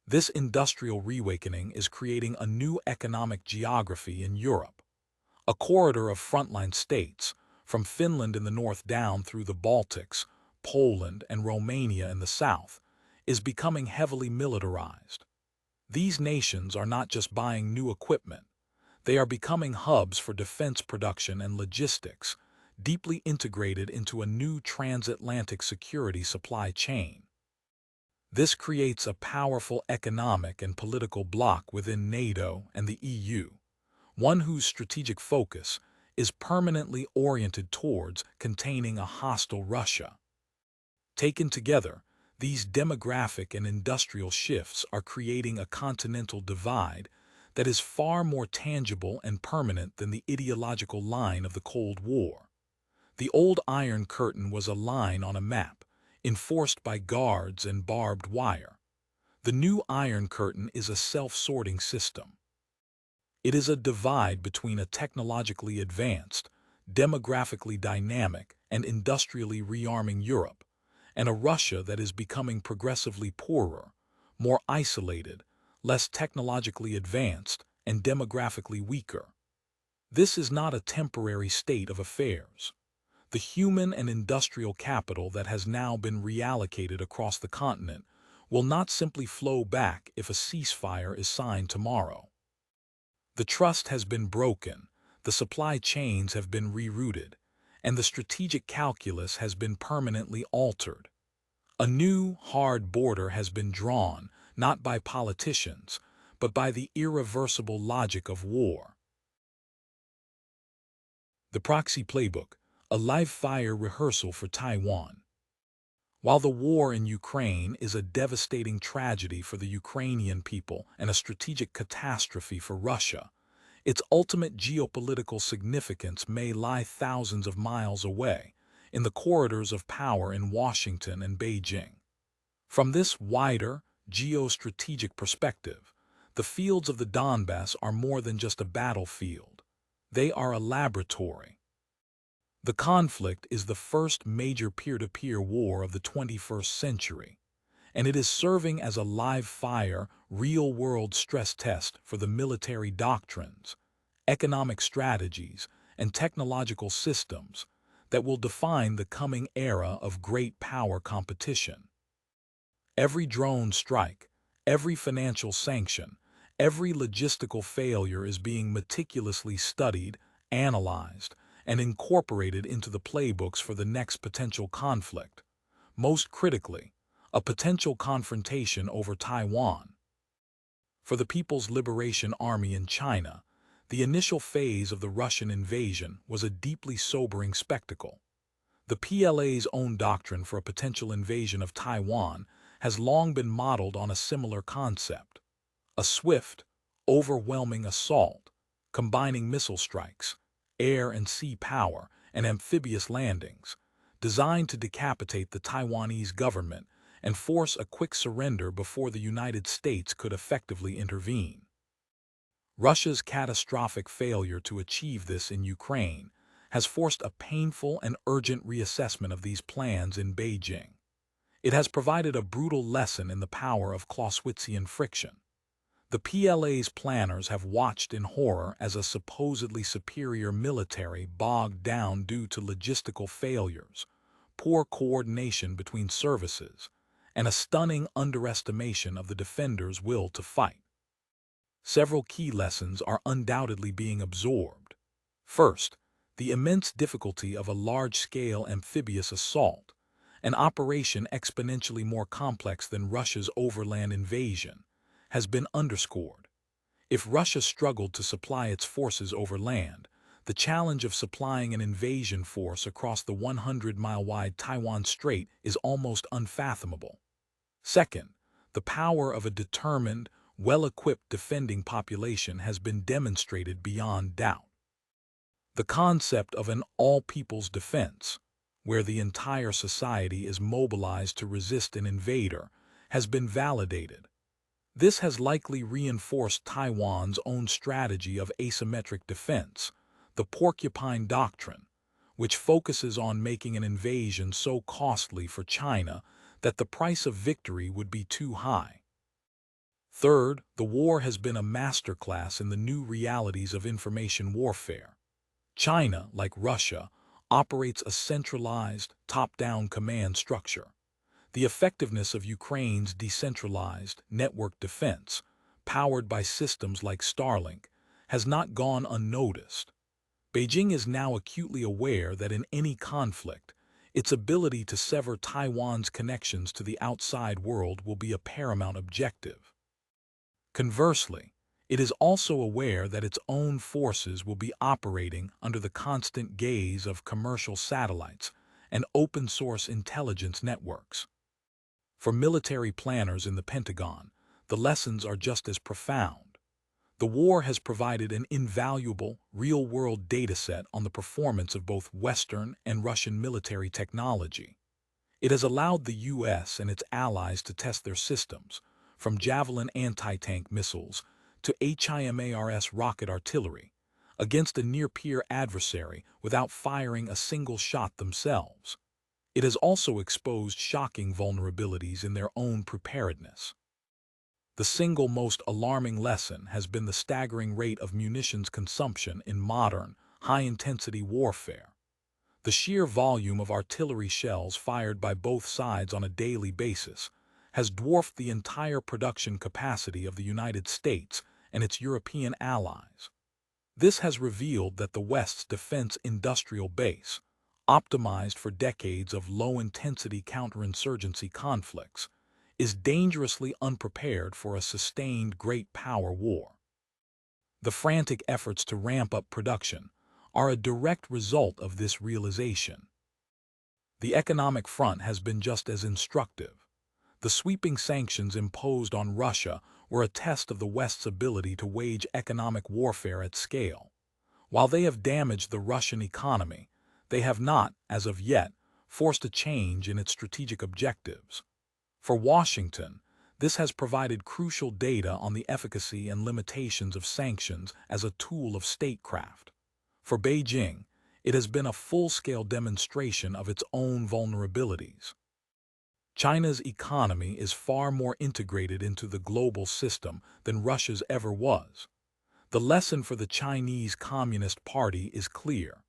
This industrial reawakening is creating a new economic geography in Europe. A corridor of frontline states, from Finland in the north down through the Baltics, Poland and Romania in the south, is becoming heavily militarized. These nations are not just buying new equipment, they are becoming hubs for defense production and logistics, deeply integrated into a new transatlantic security supply chain. This creates a powerful economic and political bloc within NATO and the EU, one whose strategic focus is permanently oriented towards containing a hostile Russia. Taken together, these demographic and industrial shifts are creating a continental divide that is far more tangible and permanent than the ideological line of the Cold War. The old Iron Curtain was a line on a map, enforced by guards and barbed wire. The new Iron Curtain is a self-sorting system. It is a divide between a technologically advanced, demographically dynamic, and industrially rearming Europe, and a Russia that is becoming progressively poorer, more isolated, less technologically advanced, and demographically weaker. This is not a temporary state of affairs. The human and industrial capital that has now been reallocated across the continent will not simply flow back if a ceasefire is signed tomorrow. The trust has been broken, the supply chains have been rerouted, and the strategic calculus has been permanently altered. A new, hard border has been drawn, not by politicians, but by the irreversible logic of war. The Proxy Playbook, a live-fire rehearsal for Taiwan. While the war in Ukraine is a devastating tragedy for the Ukrainian people and a strategic catastrophe for Russia, its ultimate geopolitical significance may lie thousands of miles away, in the corridors of power in Washington and Beijing. From this wider, geostrategic perspective, the fields of the Donbass are more than just a battlefield. They are a laboratory. The conflict is the first major peer-to-peer war of the 21st century, and it is serving as a live-fire, real-world stress test for the military doctrines, economic strategies, and technological systems that will define the coming era of great power competition. Every drone strike, every financial sanction, every logistical failure is being meticulously studied, analyzed, and incorporated into the playbooks for the next potential conflict. Most critically, a potential confrontation over Taiwan. For the People's Liberation Army in China, the initial phase of the Russian invasion was a deeply sobering spectacle. The PLA's own doctrine for a potential invasion of Taiwan has long been modeled on a similar concept: a swift, overwhelming assault, combining missile strikes, air and sea power, and amphibious landings, designed to decapitate the Taiwanese government and force a quick surrender before the United States could effectively intervene. Russia's catastrophic failure to achieve this in Ukraine has forced a painful and urgent reassessment of these plans in Beijing. It has provided a brutal lesson in the power of Clausewitzian friction. The PLA's planners have watched in horror as a supposedly superior military bogged down due to logistical failures, poor coordination between services, and a stunning underestimation of the defenders' will to fight. Several key lessons are undoubtedly being absorbed. First, the immense difficulty of a large-scale amphibious assault, an operation exponentially more complex than Russia's overland invasion, has been underscored. If Russia struggled to supply its forces over land, the challenge of supplying an invasion force across the 100-mile-wide Taiwan Strait is almost unfathomable. Second, the power of a determined, well-equipped defending population has been demonstrated beyond doubt. The concept of an all-people's defense, where the entire society is mobilized to resist an invader, has been validated. This has likely reinforced Taiwan's own strategy of asymmetric defense, the porcupine doctrine, which focuses on making an invasion so costly for China that the price of victory would be too high. Third, the war has been a masterclass in the new realities of information warfare. China, like Russia, operates a centralized, top-down command structure. The effectiveness of Ukraine's decentralized, network defense, powered by systems like Starlink, has not gone unnoticed. Beijing is now acutely aware that in any conflict, its ability to sever Taiwan's connections to the outside world will be a paramount objective. Conversely, it is also aware that its own forces will be operating under the constant gaze of commercial satellites and open-source intelligence networks. For military planners in the Pentagon, the lessons are just as profound. The war has provided an invaluable, real-world dataset on the performance of both Western and Russian military technology. It has allowed the U.S. and its allies to test their systems, from Javelin anti-tank missiles to HIMARS rocket artillery, against a near-peer adversary without firing a single shot themselves. It has also exposed shocking vulnerabilities in their own preparedness. The single most alarming lesson has been the staggering rate of munitions consumption in modern, high-intensity warfare. The sheer volume of artillery shells fired by both sides on a daily basis has dwarfed the entire production capacity of the United States and its European allies. This has revealed that the West's defense industrial base, optimized for decades of low-intensity counterinsurgency conflicts, is dangerously unprepared for a sustained great power war. The frantic efforts to ramp up production are a direct result of this realization. The economic front has been just as instructive. The sweeping sanctions imposed on Russia were a test of the West's ability to wage economic warfare at scale. While they have damaged the Russian economy, they have not, as of yet, forced a change in its strategic objectives. For Washington, this has provided crucial data on the efficacy and limitations of sanctions as a tool of statecraft. For Beijing, it has been a full-scale demonstration of its own vulnerabilities. China's economy is far more integrated into the global system than Russia's ever was. The lesson for the Chinese Communist Party is clear.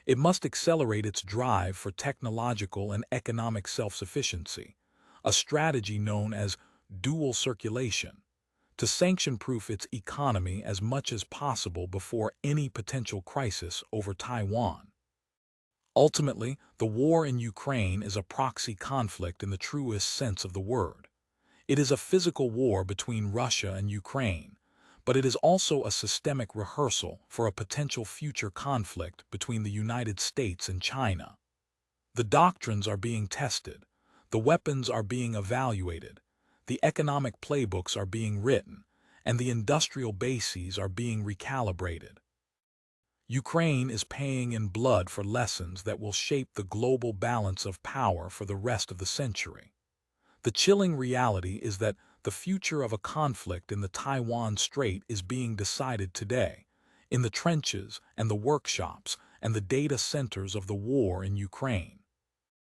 It must accelerate its drive for technological and economic self-sufficiency, a strategy known as dual circulation, to sanction-proof its economy as much as possible before any potential crisis over Taiwan. Ultimately, the war in Ukraine is a proxy conflict in the truest sense of the word. It is a physical war between Russia and Ukraine, but it is also a systemic rehearsal for a potential future conflict between the United States and China. The doctrines are being tested, the weapons are being evaluated, the economic playbooks are being written, and the industrial bases are being recalibrated. Ukraine is paying in blood for lessons that will shape the global balance of power for the rest of the century. The chilling reality is that the future of a conflict in the Taiwan Strait is being decided today, in the trenches and the workshops and the data centers of the war in Ukraine.